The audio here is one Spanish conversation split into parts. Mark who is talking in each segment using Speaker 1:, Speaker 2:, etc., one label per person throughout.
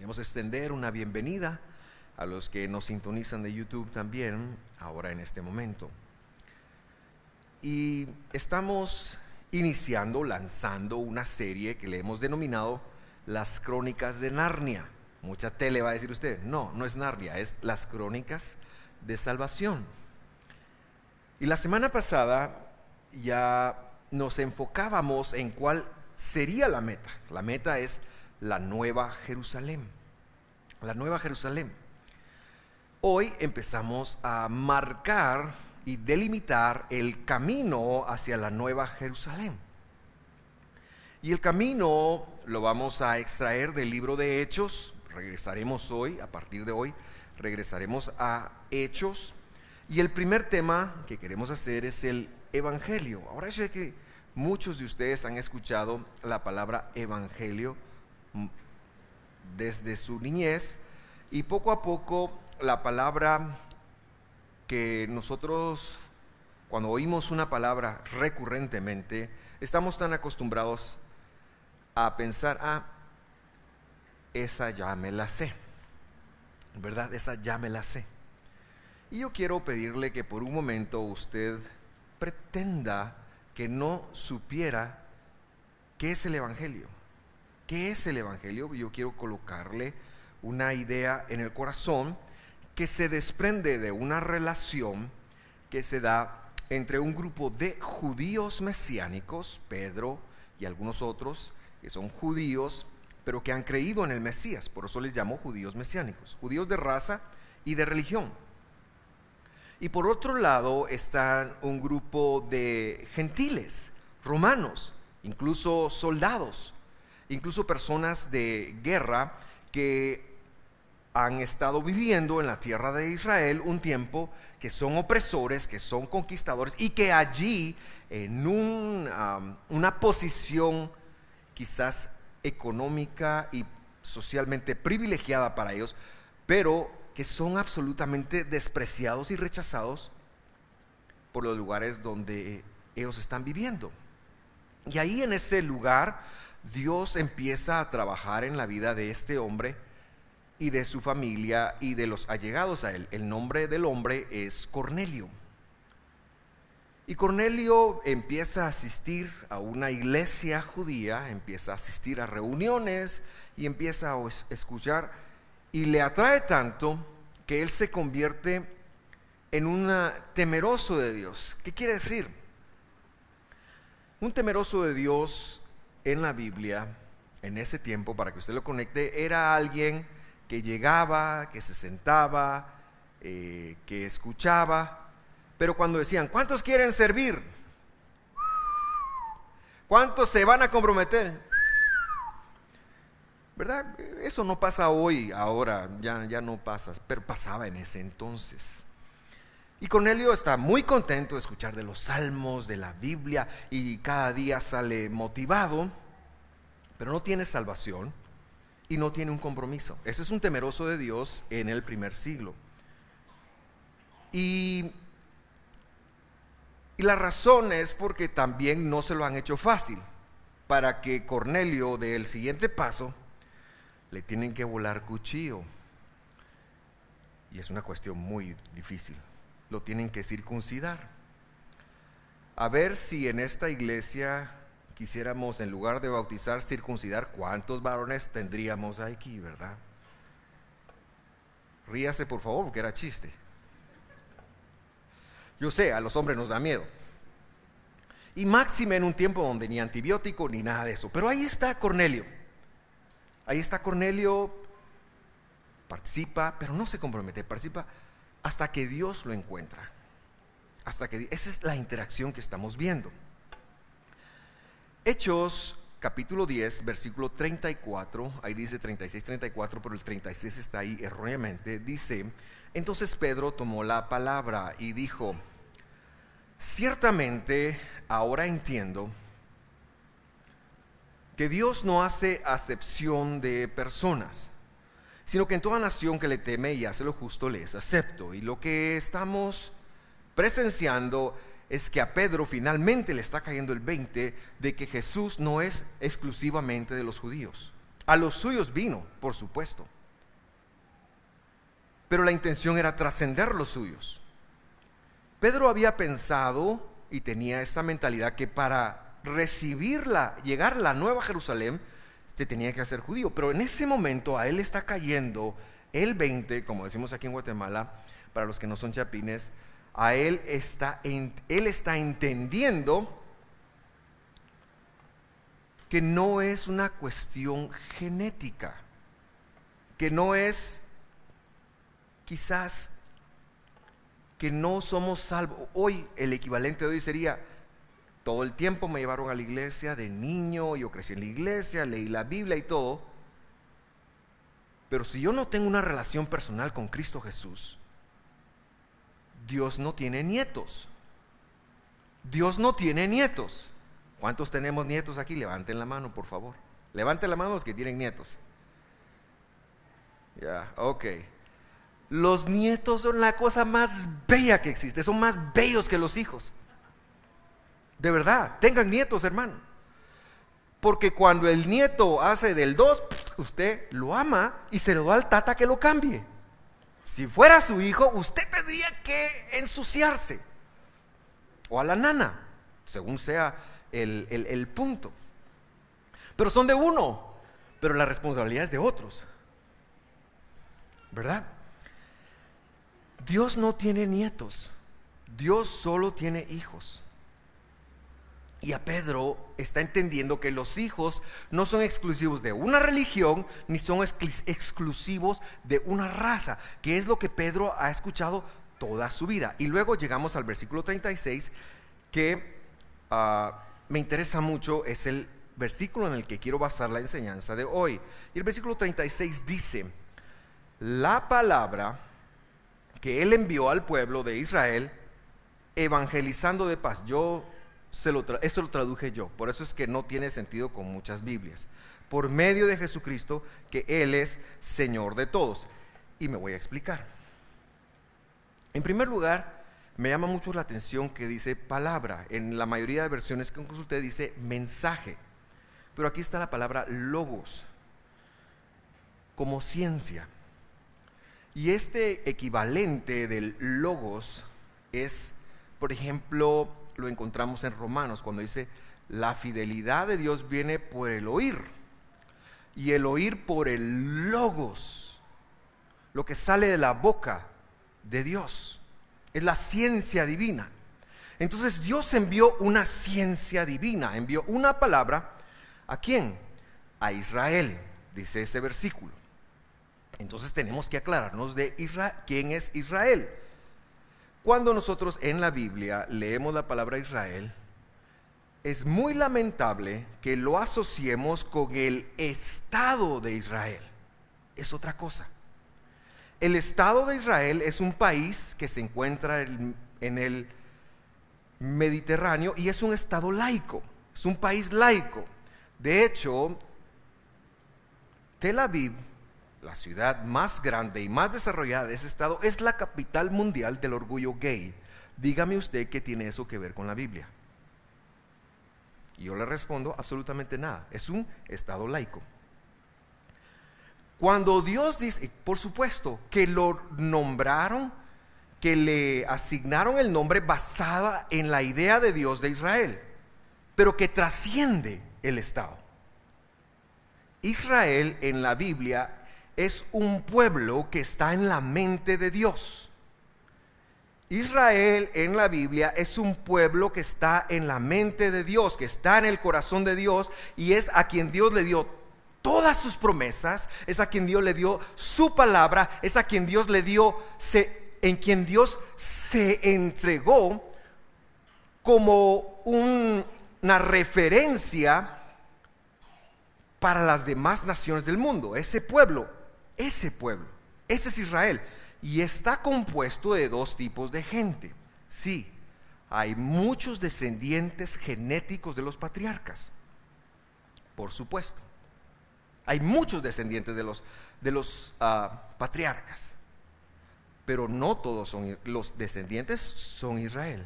Speaker 1: Queremos extender una bienvenida a los que nos sintonizan de YouTube también, ahora en este momento. Y estamos lanzando una serie que le hemos denominado Las Crónicas de Narnia. Mucha tele va a decir usted, no es Narnia, es Las Crónicas de Salvación. Y la semana pasada ya nos enfocábamos en cuál sería la meta. La meta es la Nueva Jerusalén. La Nueva Jerusalén. Hoy empezamos a marcar y delimitar el camino hacia la Nueva Jerusalén. Y el camino lo vamos a extraer del libro de Hechos. Regresaremos hoy, a partir de hoy, regresaremos a Hechos. Y el primer tema que queremos hacer es el Evangelio. Ahora yo sé que muchos de ustedes han escuchado la palabra Evangelio desde su niñez, y poco a poco la palabra que nosotros, cuando oímos una palabra recurrentemente, estamos tan acostumbrados a pensar, esa ya me la sé, ¿verdad? Esa ya me la sé. Y yo quiero pedirle que por un momento usted pretenda que no supiera qué es el Evangelio. ¿Qué es el Evangelio? Yo quiero colocarle una idea en el corazón que se desprende de una relación que se da entre un grupo de judíos mesiánicos, Pedro y algunos otros que son judíos, pero que han creído en el Mesías. Por eso les llamo judíos mesiánicos, judíos de raza y de religión. Y por otro lado están un grupo de gentiles, romanos, incluso soldados, incluso personas de guerra que han estado viviendo en la tierra de Israel un tiempo, que son opresores, que son conquistadores, y que allí en una posición quizás económica y socialmente privilegiada para ellos, pero que son absolutamente despreciados y rechazados por los lugares donde ellos están viviendo. Y ahí en ese lugar Dios empieza a trabajar en la vida de este hombre y de su familia y de los allegados a él. El nombre del hombre es Cornelio. Y Cornelio empieza a asistir a una iglesia judía, empieza a asistir a reuniones y empieza a escuchar, y le atrae tanto que él se convierte en un temeroso de Dios. ¿Qué quiere decir? Un temeroso de Dios en la Biblia, en ese tiempo, para que usted lo conecte, era alguien que llegaba, que se sentaba, que escuchaba, pero cuando decían, ¿cuántos quieren servir? ¿Cuántos se van a comprometer? ¿Verdad? Eso no pasa hoy, ahora, ya no pasa, pero pasaba en ese entonces. Y Cornelio está muy contento de escuchar de los salmos, de la Biblia, y cada día sale motivado, pero no tiene salvación y no tiene un compromiso. Ese es un temeroso de Dios en el primer siglo. Y la razón es porque también no se lo han hecho fácil. Para que Cornelio dé el siguiente paso, le tienen que volar cuchillo. Y es una cuestión muy difícil. Lo tienen que circuncidar. A ver si en esta iglesia quisiéramos, en lugar de bautizar, circuncidar, ¿cuántos varones tendríamos aquí, verdad? Ríase por favor, porque era chiste. Yo sé, a los hombres nos da miedo. Y máxime en un tiempo donde ni antibiótico ni nada de eso. Pero ahí está Cornelio. Ahí está Cornelio, participa, pero no se compromete, participa hasta que Dios lo encuentra. Esa es la interacción que estamos viendo. Hechos capítulo 10, versículo 34, ahí dice 36, 34, pero el 36 está ahí erróneamente. Dice, entonces Pedro tomó la palabra y dijo, ciertamente ahora entiendo que Dios no hace acepción de personas, sino que en toda nación que le teme y hace lo justo le es acepto. Y lo que estamos presenciando es que a Pedro finalmente le está cayendo el 20 de que Jesús no es exclusivamente de los judíos. A los suyos vino, por supuesto, pero la intención era trascender los suyos. Pedro había pensado y tenía esta mentalidad que para llegar a la Nueva Jerusalén, se tenía que hacer judío. Pero en ese momento a él está cayendo el 20, como decimos aquí en Guatemala, para los que no son chapines, él está entendiendo que no es una cuestión genética, que no es quizás que no somos salvos. Hoy el equivalente de hoy sería: todo el tiempo me llevaron a la iglesia de niño, yo crecí en la iglesia, leí la Biblia y todo, pero si yo no tengo una relación personal con Cristo Jesús, Dios no tiene nietos. Dios no tiene nietos. ¿Cuántos tenemos nietos aquí? Levanten la mano, por favor. Levanten la mano los que tienen nietos. Ya, ok. Los nietos son la cosa más bella que existe, son más bellos que los hijos. De verdad, tengan nietos, hermano. Porque cuando el nieto hace del 2, usted lo ama y se lo da al tata que lo cambie. Si fuera su hijo, usted tendría que ensuciarse. O a la nana, según sea el punto. Pero son de uno, pero la responsabilidad es de otros. ¿Verdad? Dios no tiene nietos, Dios solo tiene hijos. Y a Pedro está entendiendo que los hijos no son exclusivos de una religión, ni son exclusivos de una raza, que es lo que Pedro ha escuchado toda su vida. Y luego llegamos al versículo 36, que me interesa mucho, es el versículo en el que quiero basar la enseñanza de hoy. Y el versículo 36 dice: la palabra que él envió al pueblo de Israel, evangelizando de paz. Eso lo traduje yo, por eso es que no tiene sentido con muchas Biblias. Por medio de Jesucristo, que Él es Señor de todos. Y me voy a explicar. En primer lugar, me llama mucho la atención que dice palabra. En la mayoría de versiones que consulté dice mensaje, pero aquí está la palabra logos, como ciencia. Y este equivalente del logos es, por ejemplo, lo encontramos en Romanos, cuando dice: la fidelidad de Dios viene por el oír, y el oír por el logos, lo que sale de la boca de Dios. Es la ciencia divina. Entonces Dios envió una ciencia divina, envió una palabra. ¿A quién? A Israel, dice ese versículo. Entonces tenemos que aclararnos de quién es Israel. Cuando nosotros en la Biblia leemos la palabra Israel, es muy lamentable que lo asociemos con el Estado de Israel. Es otra cosa. El Estado de Israel es un país que se encuentra en el Mediterráneo y es un Estado laico, es un país laico. De hecho, Tel Aviv, la ciudad más grande y más desarrollada de ese estado, es la capital mundial del orgullo gay. Dígame usted qué tiene eso que ver con la Biblia. Y yo le respondo: absolutamente nada. Es un estado laico. Cuando Dios dice, por supuesto, que lo nombraron, que le asignaron el nombre basada en la idea de Dios de Israel, pero que trasciende el estado. Israel en la Biblia es un pueblo que está en la mente de Dios. Israel en la Biblia es un pueblo que está en la mente de Dios, que está en el corazón de Dios, y es a quien Dios le dio todas sus promesas, es a quien Dios le dio su palabra, es a quien Dios le dio, en quien Dios se entregó como una referencia para las demás naciones del mundo. Ese pueblo, ese es Israel, y está compuesto de dos tipos de gente. Sí, hay muchos descendientes genéticos de los patriarcas, por supuesto. Hay muchos descendientes de los patriarcas, pero no todos los descendientes son Israel.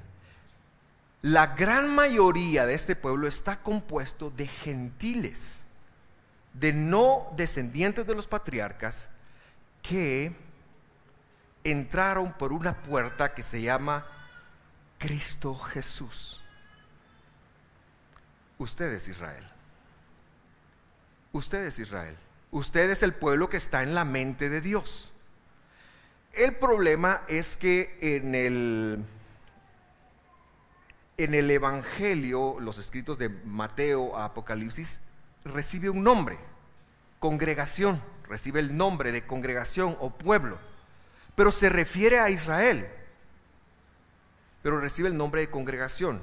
Speaker 1: La gran mayoría de este pueblo está compuesto de gentiles, de no descendientes de los patriarcas, que entraron por una puerta que se llama Cristo Jesús. Usted es Israel. Usted es Israel. Usted es el pueblo que está en la mente de Dios. El problema es que en el Evangelio, los escritos de Mateo a Apocalipsis, recibe un nombre, congregación, recibe el nombre de congregación o pueblo, pero se refiere a Israel, pero recibe el nombre de congregación.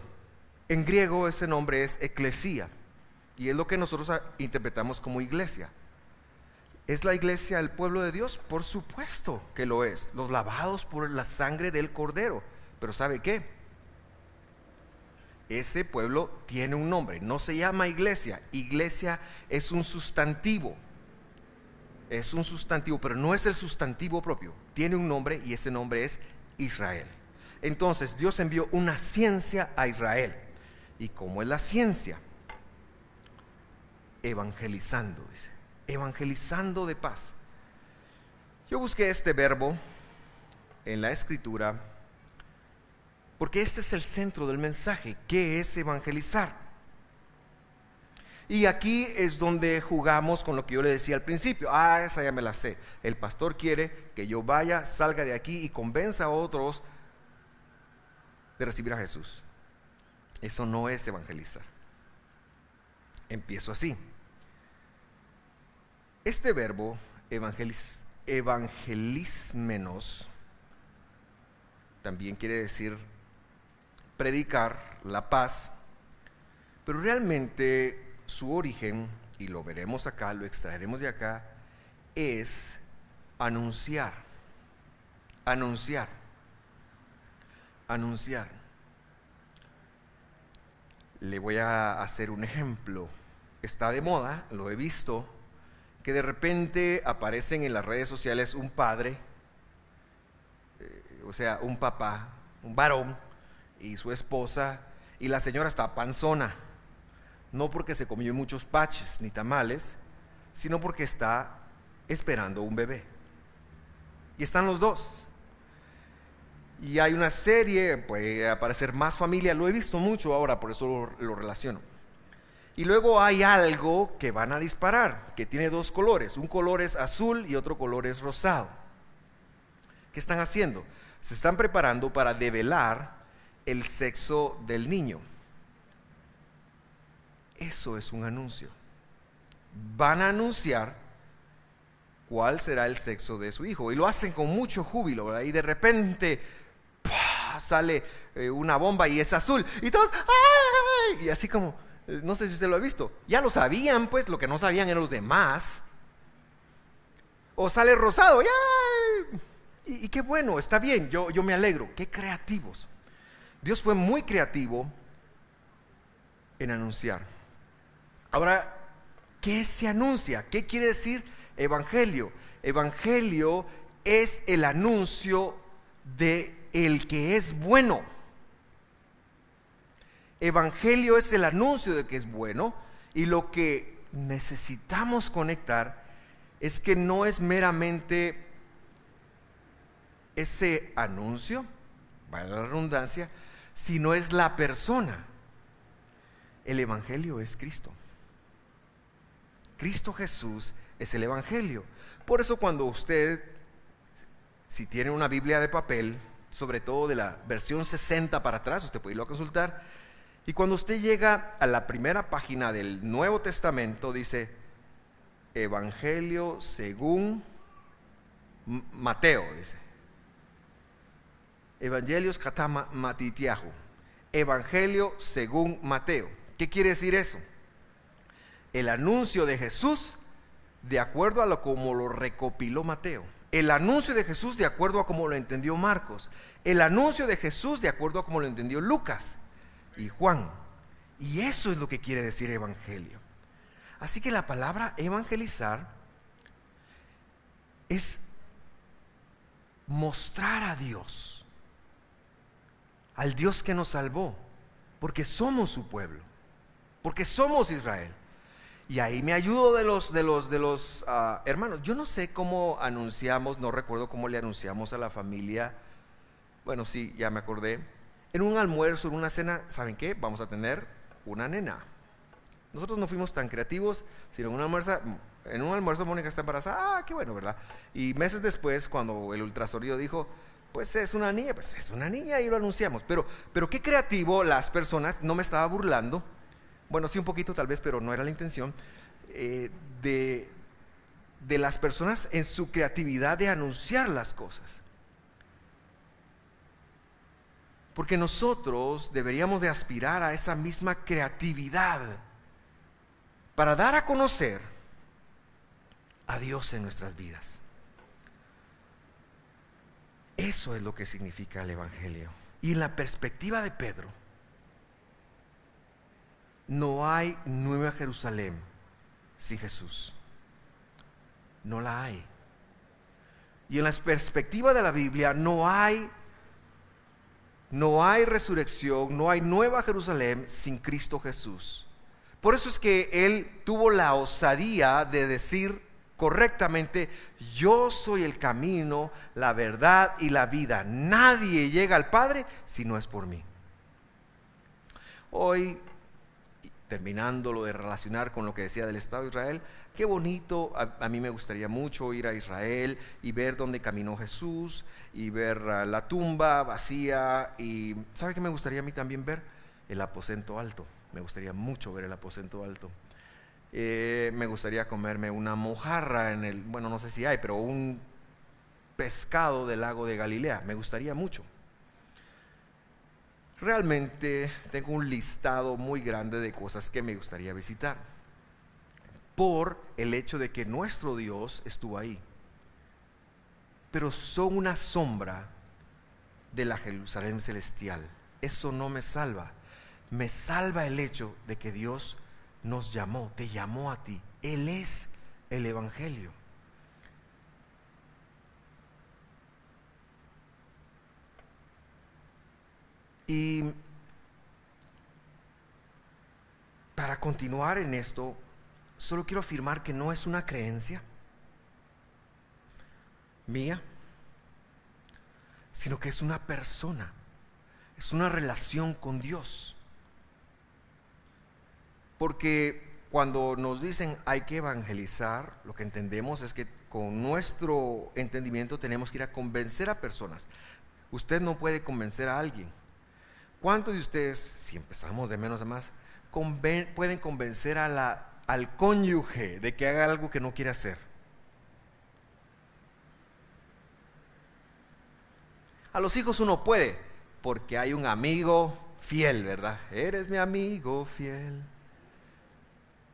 Speaker 1: En griego ese nombre es eclesía, y es lo que nosotros interpretamos como iglesia. ¿Es la iglesia el pueblo de Dios? Por supuesto que lo es, los lavados por la sangre del Cordero. Pero ¿sabe qué? Ese pueblo tiene un nombre, no se llama iglesia. Iglesia es un sustantivo, pero no es el sustantivo propio. Tiene un nombre y ese nombre es Israel. Entonces Dios envió una ciencia a Israel. ¿Y cómo es la ciencia? Evangelizando, dice. Evangelizando de paz. Yo busqué este verbo en la escritura porque este es el centro del mensaje. ¿Qué es evangelizar? Y aquí es donde jugamos con lo que yo le decía al principio. Esa ya me la sé. El pastor quiere que yo vaya, salga de aquí y convenza a otros de recibir a Jesús. Eso no es evangelizar. Empiezo así. Este verbo, evangelismenos, también quiere decir predicar la paz, pero realmente su origen, y lo veremos acá, lo extraeremos de acá, es anunciar, anunciar, anunciar. Le voy a hacer un ejemplo. Está de moda, lo he visto, que de repente aparecen en las redes sociales un padre, o sea, un papá, un varón y su esposa, y la señora está panzona, no porque se comió muchos paches ni tamales, sino porque está esperando un bebé. Y están los dos. Y hay una serie, puede aparecer Más Familia, lo he visto mucho ahora, por eso lo relaciono. Y luego hay algo que van a disparar, que tiene dos colores. Un color es azul y otro color es rosado. ¿Qué están haciendo? Se están preparando para develar el sexo del niño. Eso es un anuncio. Van a anunciar cuál será el sexo de su hijo. Y lo hacen con mucho júbilo, ¿verdad? Y de repente ¡pah!, sale una bomba y es azul. Y todos ¡ay! Y así como... No sé si usted lo ha visto. Ya lo sabían, pues lo que no sabían eran los demás. O sale rosado. Y qué bueno, está bien, yo me alegro. Qué creativos. Dios fue muy creativo en anunciar. Ahora, ¿qué se anuncia? ¿Qué quiere decir evangelio? Evangelio es el anuncio de el que es bueno. Evangelio es el anuncio de que es bueno, y lo que necesitamos conectar es que no es meramente ese anuncio, vaya la redundancia, sino es la persona. El evangelio es Cristo. Cristo Jesús es el evangelio. Por eso cuando usted, si tiene una Biblia de papel, sobre todo de la versión 60 para atrás, usted puede irlo a consultar. Y cuando usted llega a la primera página del Nuevo Testamento, dice Evangelio según Mateo, dice Evangelios katama matitiahu, Evangelio según Mateo. ¿Qué quiere decir eso? El anuncio de Jesús de acuerdo a como lo recopiló Mateo. El anuncio de Jesús de acuerdo a como lo entendió Marcos. El anuncio de Jesús de acuerdo a como lo entendió Lucas y Juan. Y eso es lo que quiere decir evangelio. Así que la palabra evangelizar es mostrar a Dios, al Dios que nos salvó, porque somos su pueblo, porque somos Israel. Y ahí me ayudo de los hermanos. Yo no sé cómo anunciamos, no recuerdo cómo le anunciamos a la familia. Bueno, sí, ya me acordé. En un almuerzo, en una cena, ¿saben qué? Vamos a tener una nena. Nosotros no fuimos tan creativos, sino en un almuerzo Mónica está embarazada. Qué bueno, ¿verdad? Y meses después, cuando el ultrasonido dijo, pues es una niña, y lo anunciamos. Pero qué creativo las personas, no me estaba burlando, bueno, sí un poquito tal vez, pero no era la intención, de las personas en su creatividad de anunciar las cosas. Porque nosotros deberíamos de aspirar a esa misma creatividad para dar a conocer a Dios en nuestras vidas. Eso es lo que significa el Evangelio. Y en la perspectiva de Pedro, no hay Nueva Jerusalén sin Jesús. No la hay. Y en la perspectiva de la Biblia no hay resurrección, no hay Nueva Jerusalén sin Cristo Jesús. Por eso es que Él tuvo la osadía de decir correctamente: yo soy el camino, la verdad y la vida. Nadie llega al Padre si no es por mí. Hoy, terminando lo de relacionar con lo que decía del Estado de Israel, qué bonito, a mí me gustaría mucho ir a Israel y ver dónde caminó Jesús y ver la tumba vacía. Y ¿sabe qué me gustaría a mí también ver? El aposento alto. Me gustaría mucho ver el aposento alto. Me gustaría comerme una mojarra bueno, no sé si hay, pero un pescado del lago de Galilea. Me gustaría mucho. Realmente tengo un listado muy grande de cosas que me gustaría visitar, por el hecho de que nuestro Dios estuvo ahí. Pero son una sombra de la Jerusalén celestial. Eso no me salva. Me salva el hecho de que Dios nos llamó, te llamó a ti. Él es el Evangelio. Y para continuar en esto, solo quiero afirmar que no es una creencia mía, sino que es una persona, es una relación con Dios. Porque cuando nos dicen hay que evangelizar, lo que entendemos es que con nuestro entendimiento tenemos que ir a convencer a personas. Usted no puede convencer a alguien. ¿Cuántos de ustedes, si empezamos de menos a más, pueden convencer al cónyuge de que haga algo que no quiere hacer? A los hijos uno puede, porque hay un amigo fiel, ¿verdad? Eres mi amigo fiel.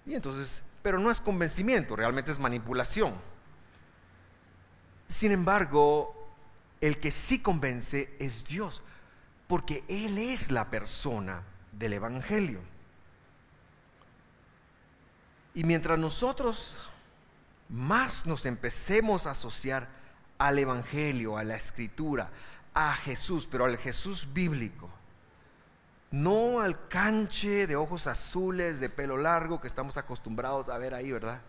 Speaker 1: Y entonces, pero no es convencimiento, realmente es manipulación. Sin embargo, el que sí convence es Dios, porque Él es la persona del Evangelio. Y mientras nosotros más nos empecemos a asociar al Evangelio, a la Escritura, a Jesús, pero al Jesús bíblico, no al canche de ojos azules, de pelo largo que estamos acostumbrados a ver ahí, ¿verdad?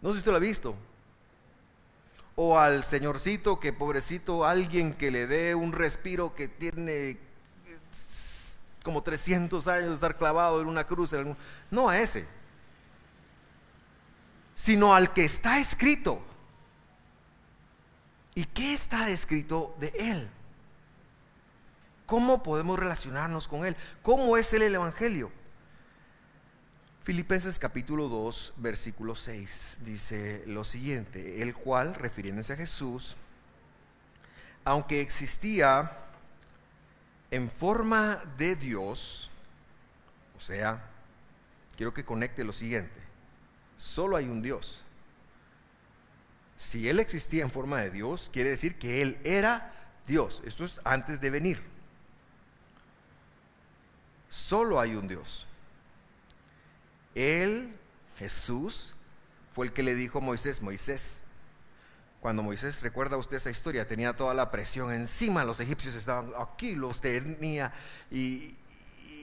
Speaker 1: No sé si usted lo ha visto. O al señorcito que, pobrecito, alguien que le dé un respiro, que tiene como 300 años de estar clavado en una cruz. No a ese, sino al que está escrito. ¿Y qué está escrito de Él? ¿Cómo podemos relacionarnos con Él? ¿Cómo es Él el Evangelio? Filipenses capítulo 2, versículo 6 dice lo siguiente: el cual, refiriéndose a Jesús, aunque existía en forma de Dios, o sea, quiero que conecte lo siguiente: solo hay un Dios. Si Él existía en forma de Dios, quiere decir que Él era Dios. Esto es antes de venir. Solo hay un Dios. Él, Jesús, fue el que le dijo a Moisés: Moisés, cuando Moisés, recuerda usted esa historia, tenía toda la presión encima, los egipcios estaban aquí, los tenía, y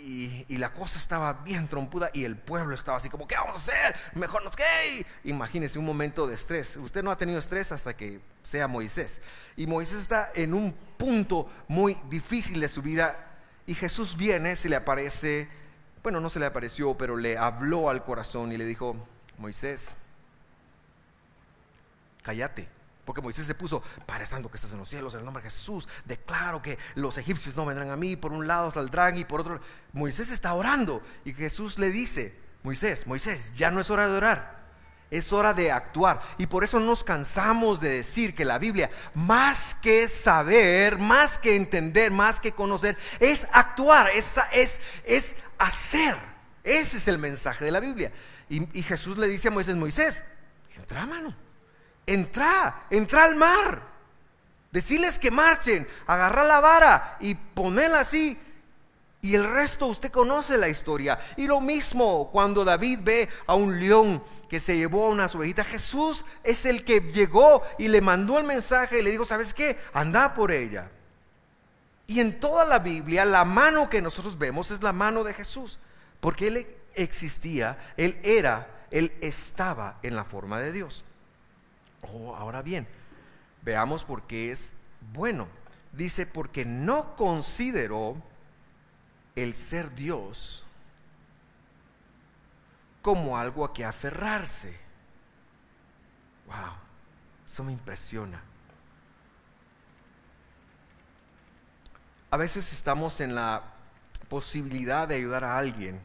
Speaker 1: y la cosa estaba bien trompuda y el pueblo estaba así como, ¿qué vamos a hacer? Mejor no, ¿qué? Imagínense un momento de estrés. Usted no ha tenido estrés hasta que sea Moisés. Y Moisés está en un punto muy difícil de su vida y Jesús viene, se le aparece, bueno, no se le apareció, pero le habló al corazón y le dijo, Moisés, cállate. Porque Moisés se puso, Padre Santo que estás en los cielos, en el nombre de Jesús, declaro que los egipcios no vendrán a mí, por un lado saldrán y por otro. Moisés está orando y Jesús le dice, Moisés, ya no es hora de orar, es hora de actuar. Y por eso nos cansamos de decir que la Biblia, más que saber, más que entender, más que conocer, es actuar, es hacer. Ese es el mensaje de la Biblia. Y Jesús le dice a Moisés, entra, mano. Entra al mar, decirles que marchen, agarrar la vara y ponerla así, y el resto usted conoce la historia. Y lo mismo cuando David ve a un león que se llevó a unas ovejitas, Jesús es el que llegó y le mandó el mensaje y le dijo, ¿sabes qué? Anda por ella. Y en toda la Biblia la mano que nosotros vemos es la mano de Jesús, porque Él existía, Él estaba en la forma de Dios. Ahora bien, veamos por qué es bueno. Dice, porque no consideró el ser Dios como algo a que aferrarse. Wow, eso me impresiona. A veces estamos en la posibilidad de ayudar a alguien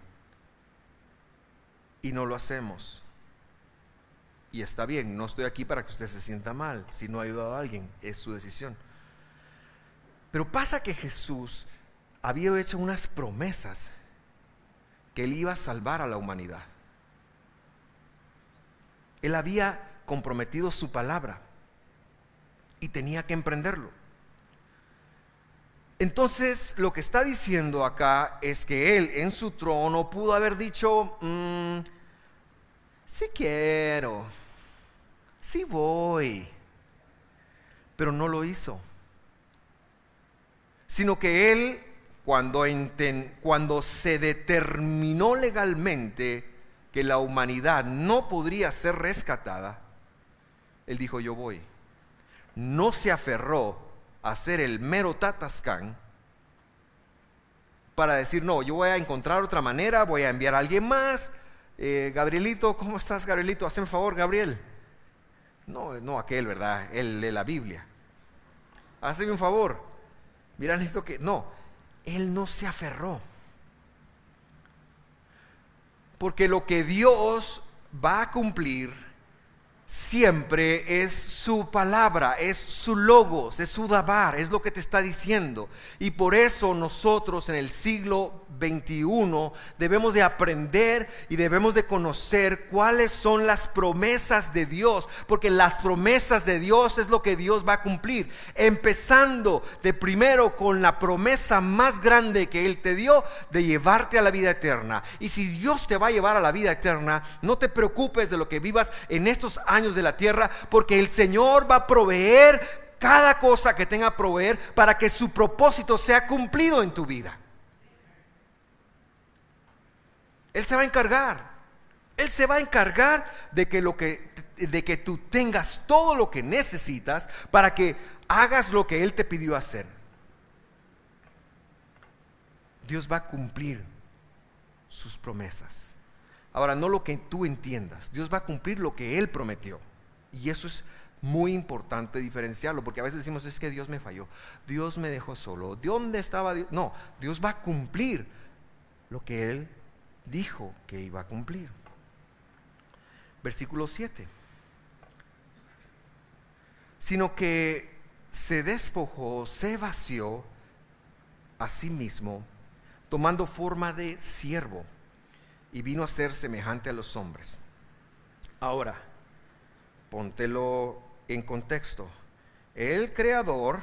Speaker 1: y no lo hacemos. Y está bien, no estoy aquí para que usted se sienta mal. Si no ha ayudado a alguien, es su decisión. Pero pasa que Jesús había hecho unas promesas que Él iba a salvar a la humanidad. Él había comprometido su palabra y tenía que emprenderlo. Entonces, lo que está diciendo acá es que Él en su trono pudo haber dicho, sí quiero, sí voy, pero no lo hizo. Sino que Él, cuando se determinó legalmente que la humanidad no podría ser rescatada, Él dijo, yo voy. No se aferró a ser el mero tatascán para decir, no, yo voy a encontrar otra manera, voy a enviar a alguien más. Gabrielito, ¿cómo estás, Gabrielito? Hazme un favor, Gabriel. No aquel, ¿verdad? El de la Biblia. Hazme un favor. Mira esto que... No, Él no se aferró. Porque lo que Dios va a cumplir siempre es su palabra, es su logos, es su dabar, es lo que te está diciendo. Y por eso nosotros en el siglo XXI debemos de aprender y debemos de conocer cuáles son las promesas de Dios, porque las promesas de Dios es lo que Dios va a cumplir, empezando de primero con la promesa más grande que Él te dio, de llevarte a la vida eterna. Y si Dios te va a llevar a la vida eterna, no te preocupes de lo que vivas en estos años de la tierra, porque el Señor va a proveer cada cosa que tenga que proveer para que su propósito sea cumplido en tu vida. Él se va a encargar. Él se va a encargar de que tú tengas todo lo que necesitas para que hagas lo que Él te pidió hacer. Dios va a cumplir sus promesas. Ahora, no lo que tú entiendas. Dios va a cumplir lo que Él prometió. Y eso es muy importante diferenciarlo, porque a veces decimos, es que Dios me falló, Dios me dejó solo, ¿dónde estaba Dios? No, Dios va a cumplir lo que Él dijo que iba a cumplir. Versículo 7. Sino que se despojó, se vació a sí mismo, tomando forma de siervo, y vino a ser semejante a los hombres. Ahora, póntelo en contexto. El Creador,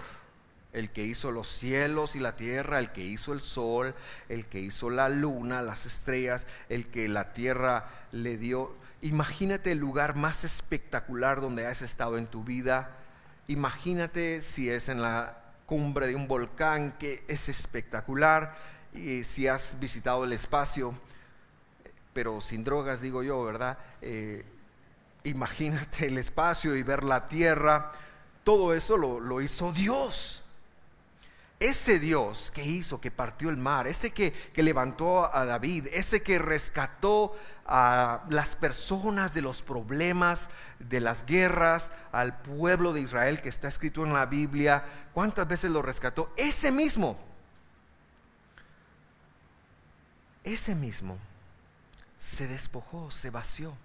Speaker 1: el que hizo los cielos y la tierra, el que hizo el sol, el que hizo la luna, las estrellas, el que la tierra le dio. Imagínate el lugar más espectacular donde has estado en tu vida. Imagínate si es en la cumbre de un volcán, que es espectacular. Y si has visitado el espacio, pero sin drogas, digo yo, ¿verdad? Imagínate el espacio y ver la tierra. Todo eso lo hizo Dios. Ese Dios que hizo, que partió el mar, ese que levantó a David, ese que rescató a las personas de los problemas, de las guerras, al pueblo de Israel que está escrito en la Biblia, ¿cuántas veces lo rescató? Ese mismo se despojó, se vació.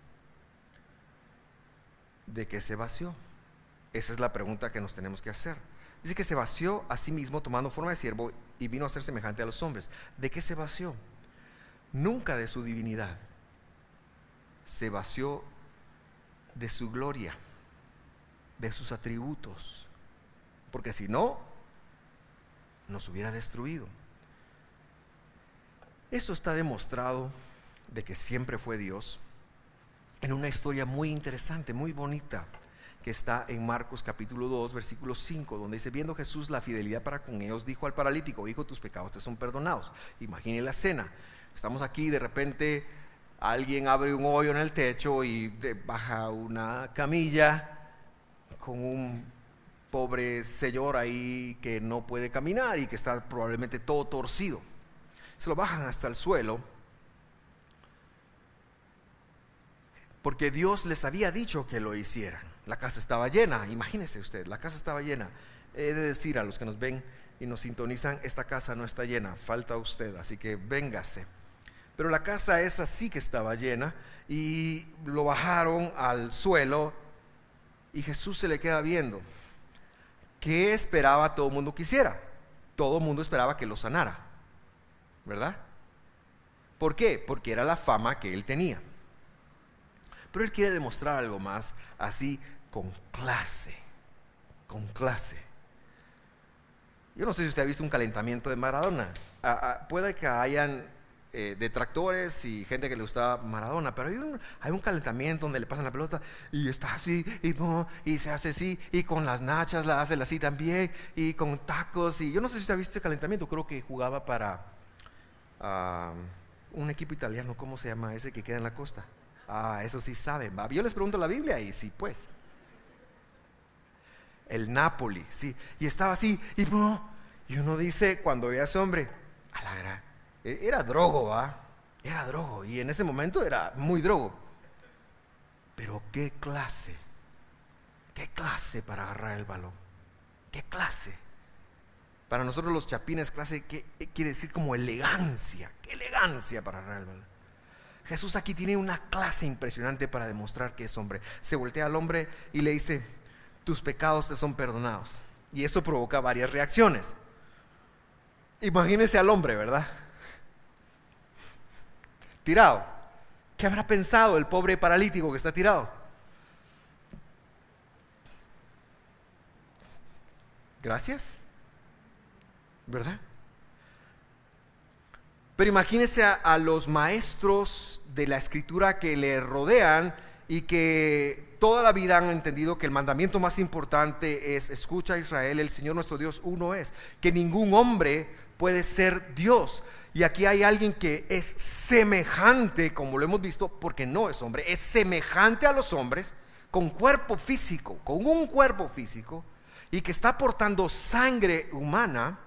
Speaker 1: ¿De qué se vació? Esa es la pregunta que nos tenemos que hacer. Dice que se vació a sí mismo tomando forma de siervo y vino a ser semejante a los hombres. ¿De qué se vació? Nunca de su divinidad. Se vació de su gloria, de sus atributos, porque si no, nos hubiera destruido. Esto está demostrado de que siempre fue Dios en una historia muy interesante, muy bonita, que está en Marcos capítulo 2 versículo 5, donde dice: viendo Jesús la fidelidad para con ellos, dijo al paralítico: hijo, tus pecados te son perdonados. Imagine la escena, estamos aquí, de repente alguien abre un hoyo en el techo y baja una camilla con un pobre señor ahí que no puede caminar y que está probablemente todo torcido. Se lo bajan hasta el suelo, porque Dios les había dicho que lo hicieran. La casa estaba llena, imagínese usted, la casa estaba llena. He de decir a los que nos ven y nos sintonizan: esta casa no está llena, falta usted, así que véngase. Pero la casa esa sí que estaba llena, y lo bajaron al suelo, y Jesús se le queda viendo. ¿Qué esperaba todo el mundo que hiciera? Todo el mundo esperaba que lo sanara, ¿verdad? ¿Por qué? Porque era la fama que él tenía. Pero él quiere demostrar algo más, así con clase, con clase. Yo no sé si usted ha visto un calentamiento de Maradona. Puede que hayan detractores y gente que le gusta Maradona, pero hay un calentamiento donde le pasan la pelota y está así, y se hace así, y con las nachas la hace así también, y con tacos. Y yo no sé si usted ha visto el calentamiento. Creo que jugaba para un equipo italiano. ¿Cómo se llama ese que queda en la costa? Eso sí saben, ¿va? Yo les pregunto la Biblia y sí, pues. El Napoli, sí. Y estaba así, y uno dice, cuando ve a ese hombre, era drogo, ¿va? Era drogo, y en ese momento era muy drogo. Pero qué clase para agarrar el balón. Qué clase. Para nosotros los chapines, clase quiere decir como elegancia. Qué elegancia para agarrar el balón. Jesús aquí tiene una clase impresionante para demostrar que es hombre. Se voltea al hombre y le dice: tus pecados te son perdonados. Y eso provoca varias reacciones. Imagínese al hombre, ¿verdad? Tirado. ¿Qué habrá pensado el pobre paralítico que está tirado? Gracias, ¿verdad? Pero imagínese a los maestros de la escritura que le rodean y que toda la vida han entendido que el mandamiento más importante es: escucha, Israel, el Señor nuestro Dios uno es, que ningún hombre puede ser Dios. Y aquí hay alguien que es semejante, como lo hemos visto, porque no es hombre, es semejante a los hombres, con cuerpo físico, con un cuerpo físico, y que está portando sangre humana.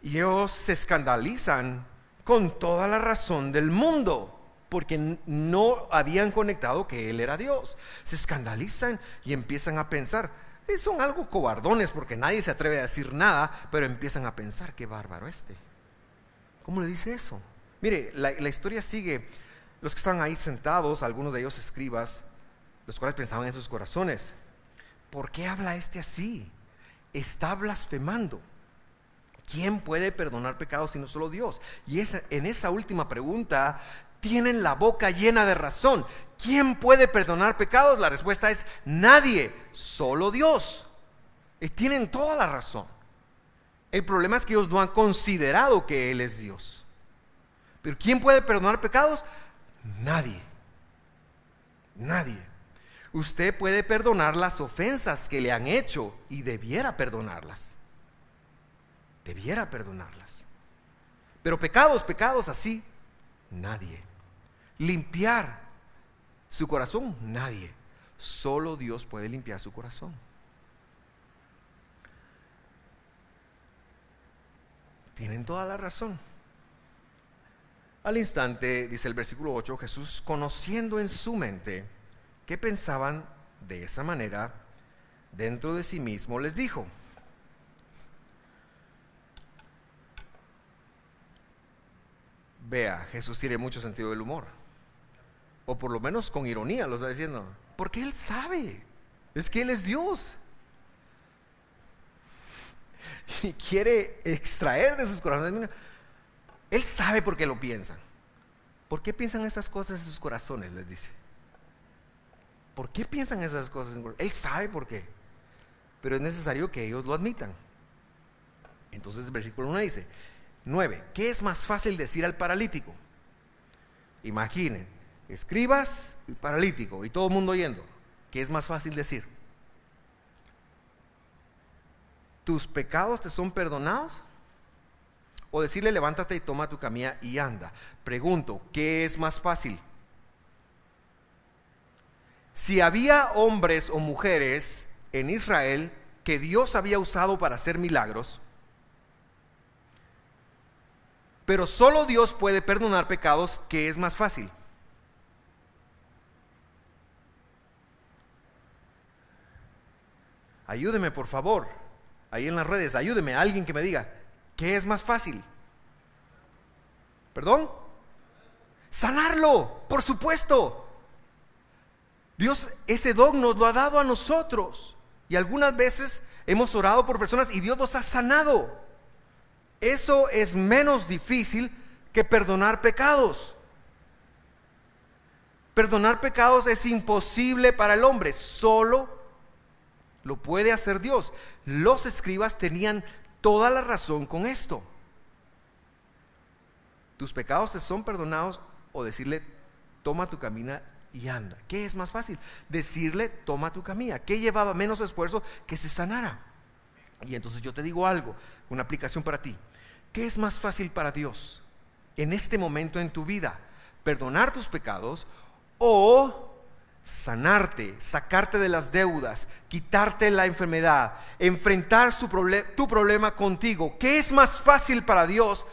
Speaker 1: Y ellos se escandalizan con toda la razón del mundo, porque no habían conectado que Él era Dios. Se escandalizan y empiezan a pensar, son algo cobardones porque nadie se atreve a decir nada, pero empiezan a pensar: qué bárbaro este. ¿Cómo le dice eso? Mire, la historia sigue. Los que estaban ahí sentados, algunos de ellos escribas, los cuales pensaban en sus corazones: ¿por qué habla este así? Está blasfemando. ¿Quién puede perdonar pecados sino solo Dios? Y en esa última pregunta tienen la boca llena de razón. ¿Quién puede perdonar pecados? La respuesta es: nadie, solo Dios. Y tienen toda la razón. El problema es que ellos no han considerado que Él es Dios. Pero ¿quién puede perdonar pecados? Nadie. Nadie. Usted puede perdonar las ofensas que le han hecho y debiera perdonarlas. debiera perdonarlas. Pero pecados así, nadie. Limpiar su corazón, nadie. Solo Dios puede limpiar su corazón. Tienen toda la razón. Al instante, dice el versículo 8, Jesús, conociendo en su mente que pensaban de esa manera, dentro de sí mismo les dijo: vea, Jesús tiene mucho sentido del humor, o por lo menos con ironía lo está diciendo, porque Él sabe, es que Él es Dios y quiere extraer de sus corazones. Él sabe por qué lo piensan. ¿Por qué piensan esas cosas en sus corazones? Les dice. ¿Por qué piensan esas cosas en sus corazones? Él sabe por qué, pero es necesario que ellos lo admitan. Entonces el versículo 1 dice: 9. ¿Qué es más fácil decir al paralítico? Imaginen, escribas y paralítico y todo el mundo oyendo. ¿Qué es más fácil decir? ¿Tus pecados te son perdonados? O decirle: levántate y toma tu camilla y anda. Pregunto, ¿qué es más fácil? Si había hombres o mujeres en Israel que Dios había usado para hacer milagros, pero solo Dios puede perdonar pecados, ¿qué es más fácil? Ayúdeme, por favor, ahí en las redes, ayúdeme, alguien que me diga, ¿qué es más fácil? ¿Perdón? Sanarlo, por supuesto. Dios ese don nos lo ha dado a nosotros. Y algunas veces hemos orado por personas y Dios nos ha sanado. Eso es menos difícil que perdonar pecados. Perdonar pecados es imposible para el hombre, solo lo puede hacer Dios. Los escribas tenían toda la razón con esto. Tus pecados te son perdonados, o decirle: toma tu camina y anda. ¿Qué es más fácil? Decirle: toma tu camilla. ¿Qué llevaba menos esfuerzo? Que se sanara. Y entonces yo te digo algo, una aplicación para ti. ¿Qué es más fácil para Dios en este momento en tu vida? ¿Perdonar tus pecados o sanarte, sacarte de las deudas, quitarte la enfermedad, enfrentar tu problema contigo? ¿Qué es más fácil para Dios?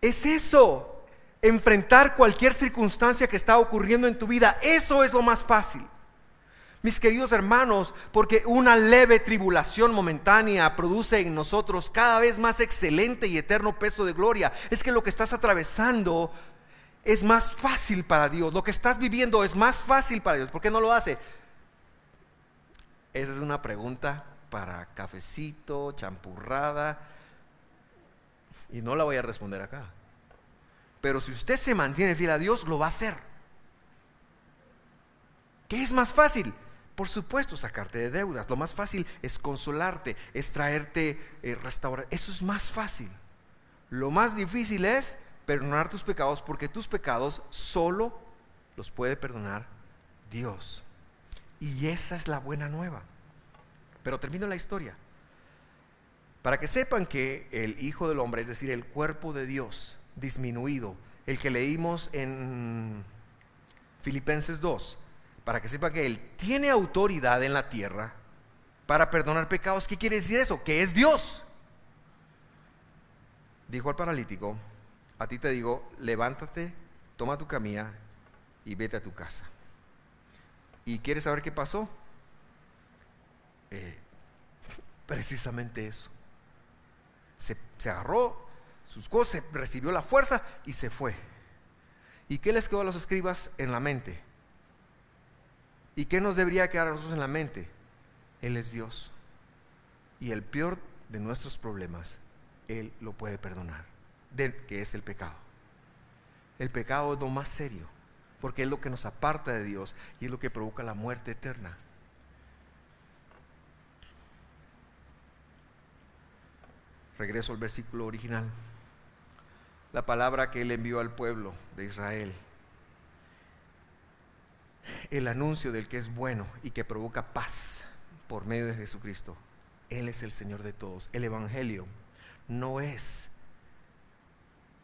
Speaker 1: Es eso, enfrentar cualquier circunstancia que está ocurriendo en tu vida. Eso es lo más fácil, mis queridos hermanos, porque una leve tribulación momentánea produce en nosotros cada vez más excelente y eterno peso de gloria. Es que lo que estás atravesando es más fácil para Dios. Lo que estás viviendo es más fácil para Dios. ¿Por qué no lo hace? Esa es una pregunta para cafecito, champurrada, y no la voy a responder acá. Pero si usted se mantiene fiel a Dios, lo va a hacer. ¿Qué es más fácil? Por supuesto, sacarte de deudas. Lo más fácil es consolarte, es traerte, restaurar. Eso es más fácil. Lo más difícil es perdonar tus pecados, porque tus pecados solo los puede perdonar Dios. Y esa es la buena nueva. Pero termino la historia. Para que sepan que el Hijo del Hombre, es decir, el cuerpo de Dios disminuido, el que leímos en Filipenses 2, para que sepan que Él tiene autoridad en la tierra para perdonar pecados. ¿Qué quiere decir eso? Que es Dios. Dijo al paralítico: a ti te digo, levántate, toma tu camilla y vete a tu casa. ¿Y quieres saber qué pasó? Precisamente eso. Se agarró sus cosas, recibió la fuerza y se fue. ¿Y qué les quedó a los escribas en la mente? ¿Y qué nos debería quedar a nosotros en la mente? Él es Dios, y el peor de nuestros problemas Él lo puede perdonar, que es el pecado. El pecado es lo más serio, porque es lo que nos aparta de Dios y es lo que provoca la muerte eterna. Regreso al versículo original. La palabra que Él envió al pueblo de Israel, el anuncio del que es bueno y que provoca paz por medio de Jesucristo, Él es el Señor de todos. El Evangelio no es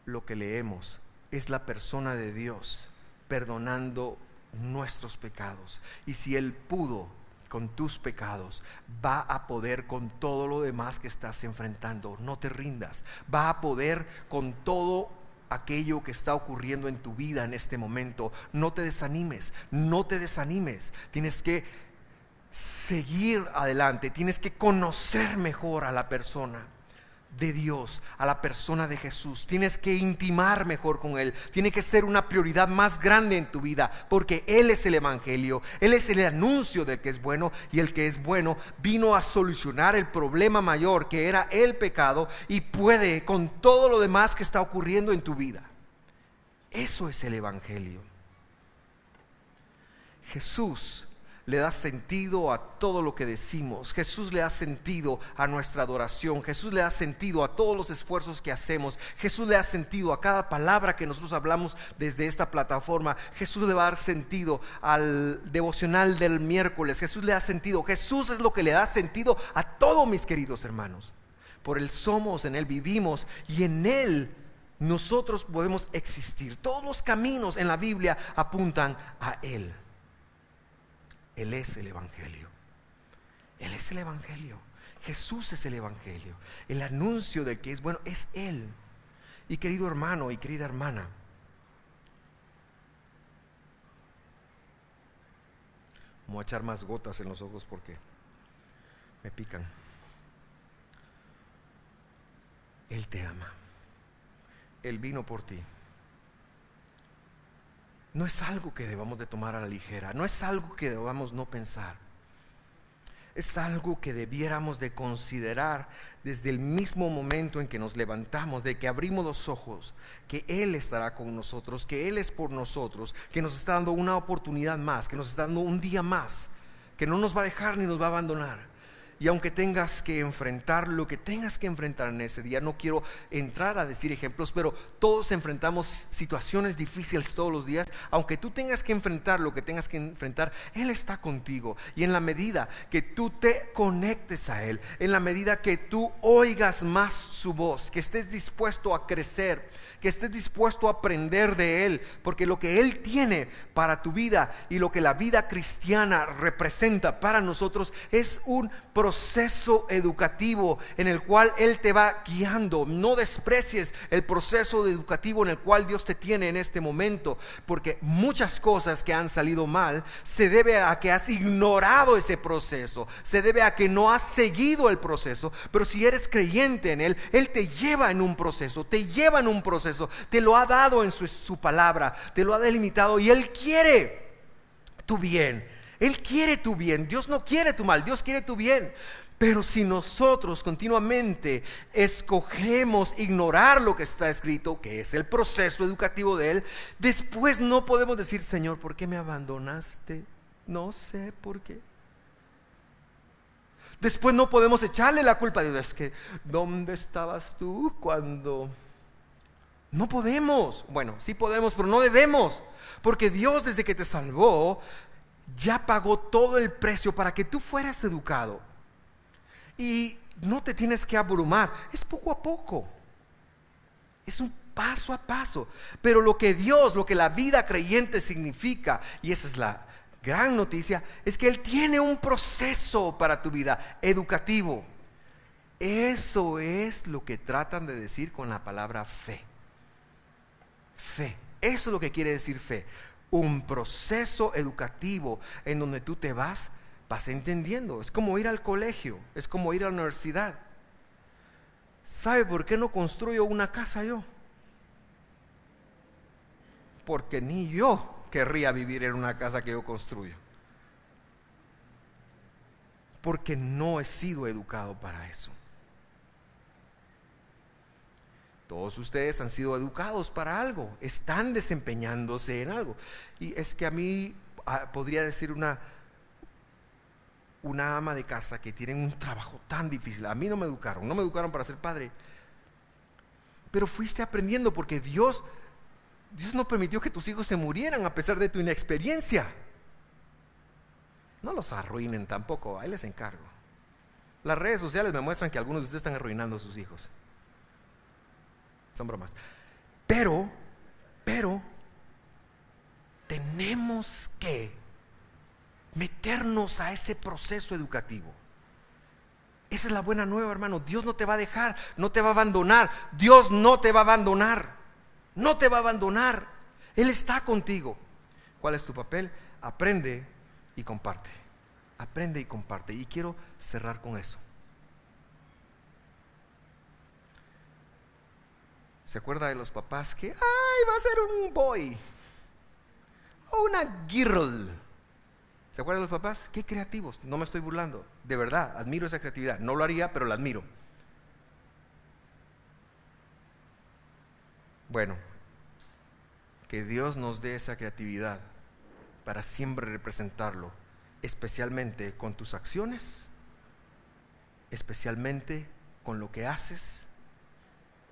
Speaker 1: lo que leemos, es la persona de Dios perdonando nuestros pecados. Y si Él pudo con tus pecados, va a poder con todo lo demás que estás enfrentando. No te rindas. Va a poder con todo aquello que está ocurriendo en tu vida en este momento. No te desanimes, no te desanimes. Tienes que seguir adelante, tienes que conocer mejor a la persona de Dios, a la persona de Jesús. Tienes que intimar mejor con Él. Tiene que ser una prioridad más grande en tu vida, porque Él es el Evangelio. Él es el anuncio del que es bueno, y el que es bueno vino a solucionar el problema mayor, que era el pecado, y puede con todo lo demás que está ocurriendo en tu vida. Eso es el Evangelio. Jesús le da sentido a todo lo que decimos. Jesús le da sentido a nuestra adoración. Jesús le da sentido a todos los esfuerzos que hacemos. Jesús le da sentido a cada palabra que nosotros hablamos desde esta plataforma. Jesús le va a dar sentido al devocional del miércoles. Jesús le da sentido. Jesús es lo que le da sentido a todos, mis queridos hermanos. Por Él somos, en Él vivimos, y en Él nosotros podemos existir. Todos los caminos en la Biblia apuntan a Él. Él es el Evangelio. Él es el Evangelio. Jesús es el Evangelio. El anuncio de que es bueno es Él. Y querido hermano y querida hermana, voy a echar más gotas en los ojos porque me pican. Él te ama. Él vino por ti. No es algo que debamos de tomar a la ligera. No es algo que debamos no pensar. Es algo que debiéramos de considerar desde el mismo momento en que nos levantamos, de que abrimos los ojos, que Él estará con nosotros, que Él es por nosotros, que nos está dando una oportunidad más, que nos está dando un día más, que no nos va a dejar ni nos va a abandonar. Y aunque tengas que enfrentar lo que tengas que enfrentar en ese día, no quiero entrar a decir ejemplos, pero todos enfrentamos situaciones difíciles todos los días. Aunque tú tengas que enfrentar lo que tengas que enfrentar, Él está contigo. Y en la medida que tú te conectes a Él, en la medida que tú oigas más su voz, que estés dispuesto a crecer, que estés dispuesto a aprender de Él, porque lo que Él tiene para tu vida y lo que la vida cristiana representa para nosotros es un proceso educativo en el cual Él te va guiando. No desprecies el proceso educativo en el cual Dios te tiene en este momento, porque muchas cosas que han salido mal se debe a que has ignorado ese proceso, se debe a que no has seguido el proceso. Pero si eres creyente en Él, Él te lleva en un proceso, te lleva en un proceso, te lo ha dado en su palabra, te lo ha delimitado, y Él quiere tu bien. Él quiere tu bien. Dios no quiere tu mal, Dios quiere tu bien. Pero si nosotros continuamente escogemos ignorar lo que está escrito, que es el proceso educativo de Él, después no podemos decir: Señor, ¿por qué me abandonaste? No sé por qué. Después no podemos echarle la culpa a Dios. Es que, ¿dónde estabas tú cuando? No podemos. Bueno, sí podemos, pero no debemos, porque Dios, desde que te salvó, ya pagó todo el precio para que tú fueras educado. Y no te tienes que abrumar. Es poco a poco, es un paso a paso. Pero lo que Dios, lo que la vida creyente significa, y esa es la gran noticia, es que Él tiene un proceso para tu vida educativo. Eso es lo que tratan de decir con la palabra fe. Fe, eso es lo que quiere decir fe. Un proceso educativo en donde tú te vas entendiendo. Es como ir al colegio, es como ir a la universidad. ¿Sabe por qué no construyo una casa yo? Porque ni yo querría vivir en una casa que yo construyo, porque no he sido educado para eso. Todos ustedes han sido educados para algo, están desempeñándose en algo. Y es que a mí podría decir una ama de casa que tiene un trabajo tan difícil. A mí no me educaron para ser padre, pero fuiste aprendiendo, porque Dios no permitió que tus hijos se murieran a pesar de tu inexperiencia. No los arruinen tampoco, ahí les encargo. Las redes sociales me muestran que algunos de ustedes están arruinando a sus hijos. Son bromas. Pero tenemos que meternos a ese proceso educativo. Esa es la buena nueva, hermano. Dios no te va a dejar, no te va a abandonar. Dios no te va a abandonar. No te va a abandonar. Él está contigo. ¿Cuál es tu papel? Aprende y comparte. Aprende y comparte. Y quiero cerrar con eso. ¿Se acuerda de los papás que va a ser un boy o una girl? ¿Se acuerdan de los papás? Qué creativos. No me estoy burlando. De verdad, admiro esa creatividad. No lo haría, pero la admiro. Bueno, que Dios nos dé esa creatividad para siempre representarlo, especialmente con tus acciones, especialmente con lo que haces,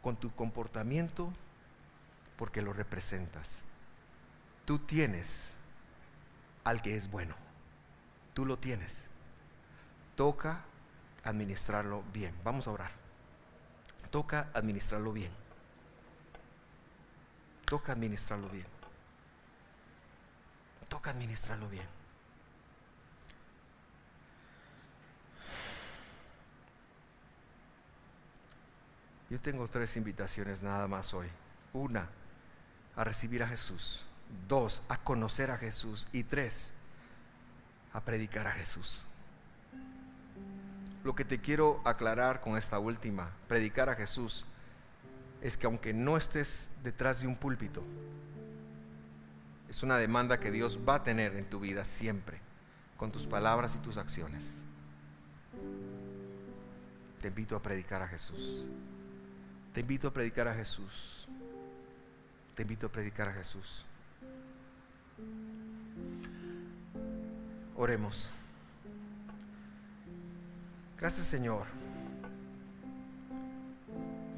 Speaker 1: con tu comportamiento, porque lo representas. Tú tienes al que es bueno. Tú lo tienes. Toca administrarlo bien. Vamos a orar. Toca administrarlo bien. Toca administrarlo bien. Toca administrarlo bien. Yo tengo 3 invitaciones nada más hoy. 1, a recibir a Jesús. 2, a conocer a Jesús. Y 3, a predicar a Jesús. Lo que te quiero aclarar con esta última, predicar a Jesús, es que aunque no estés detrás de un púlpito, es una demanda que Dios va a tener en tu vida siempre, con tus palabras y tus acciones. Te invito a predicar a Jesús. Te invito a predicar a Jesús. Te invito a predicar a Jesús. Oremos. Gracias, Señor,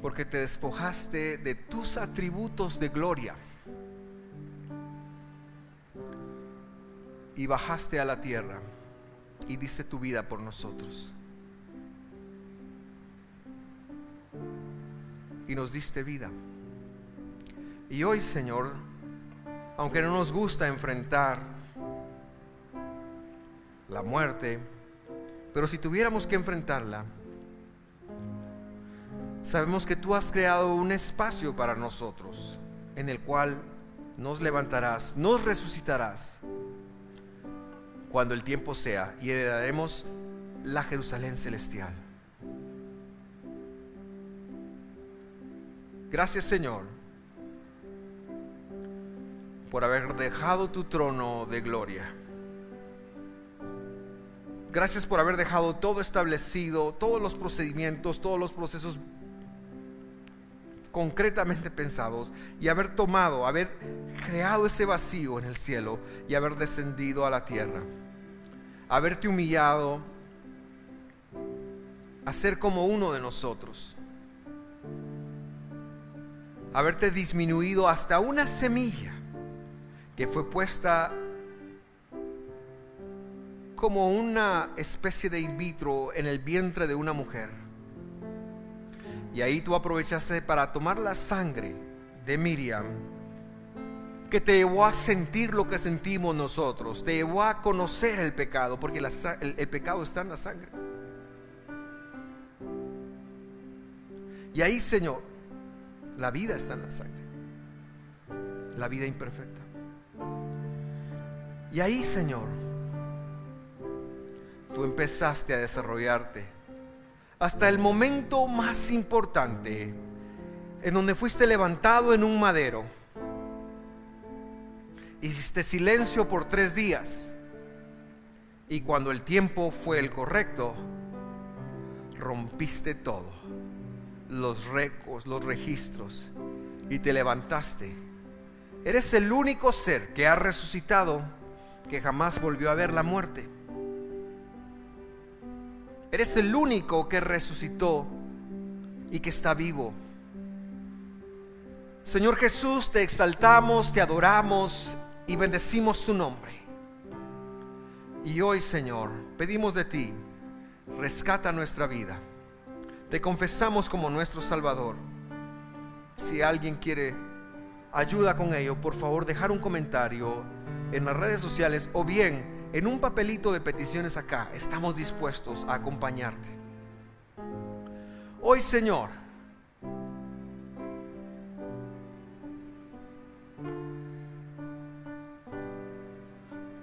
Speaker 1: porque te despojaste de tus atributos de gloria y bajaste a la tierra y diste tu vida por nosotros. Y nos diste vida. Y hoy, Señor, aunque no nos gusta enfrentar la muerte, pero si tuviéramos que enfrentarla, sabemos que tú has creado un espacio para nosotros en el cual nos levantarás, nos resucitarás cuando el tiempo sea, y heredaremos la Jerusalén celestial. Gracias, Señor, por haber dejado tu trono de gloria. Gracias por haber dejado todo establecido, todos los procedimientos, todos los procesos concretamente pensados, y haber tomado, haber creado ese vacío en el cielo y haber descendido a la tierra, haberte humillado a ser como uno de nosotros, haberte disminuido hasta una semilla que fue puesta como una especie de in vitro en el vientre de una mujer. Y ahí tú aprovechaste para tomar la sangre de Miriam, que te llevó a sentir lo que sentimos nosotros, te llevó a conocer el pecado, porque el pecado está en la sangre. Y ahí, Señor, la vida está en la sangre, la vida imperfecta. Y ahí, Señor, tú empezaste a desarrollarte hasta el momento más importante, en donde fuiste levantado en un madero. Hiciste silencio por 3 días, y cuando el tiempo fue el correcto, rompiste todo, los récords, los registros, y te levantaste. Eres el único ser que ha resucitado, que jamás volvió a ver la muerte. Eres el único que resucitó y que está vivo. Señor Jesús, te exaltamos, te adoramos y bendecimos tu nombre. Y hoy, Señor, pedimos de ti rescata nuestra vida. Te confesamos como nuestro Salvador. Si alguien quiere ayuda con ello, por favor dejar un comentario en las redes sociales o bien en un papelito de peticiones acá. Estamos dispuestos a acompañarte. Hoy, Señor,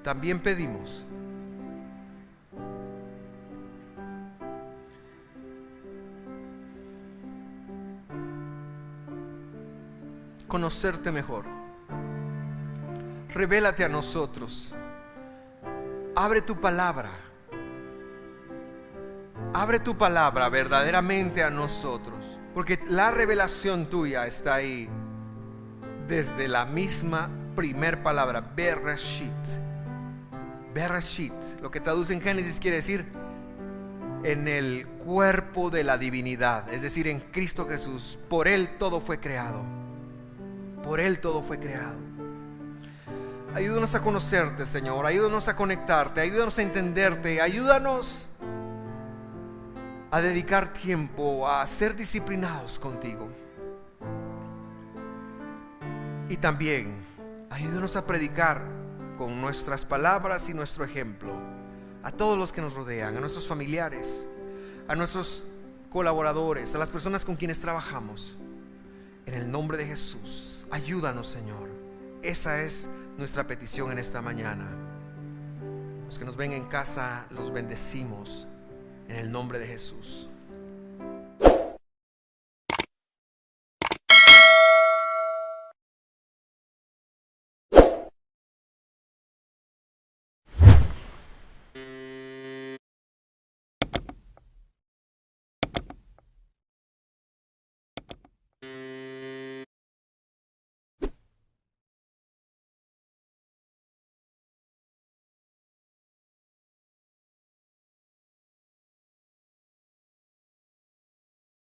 Speaker 1: también pedimos conocerte mejor. Revélate a nosotros. Abre tu palabra. Abre tu palabra verdaderamente a nosotros, porque la revelación tuya está ahí desde la misma primer palabra, Bereshit. Bereshit, lo que traduce en Génesis, quiere decir en el cuerpo de la divinidad, es decir, en Cristo Jesús. Por Él todo fue creado. Por Él todo fue creado. Ayúdanos a conocerte, Señor. Ayúdanos a conectarte. Ayúdanos a entenderte. Ayúdanos a dedicar tiempo a ser disciplinados contigo. Y también ayúdanos a predicar con nuestras palabras y nuestro ejemplo a todos los que nos rodean, a nuestros familiares, a nuestros colaboradores, a las personas con quienes trabajamos. En el nombre de Jesús, ayúdanos, Señor. Esa es nuestra petición en esta mañana. Los que nos ven en casa, los bendecimos en el nombre de Jesús.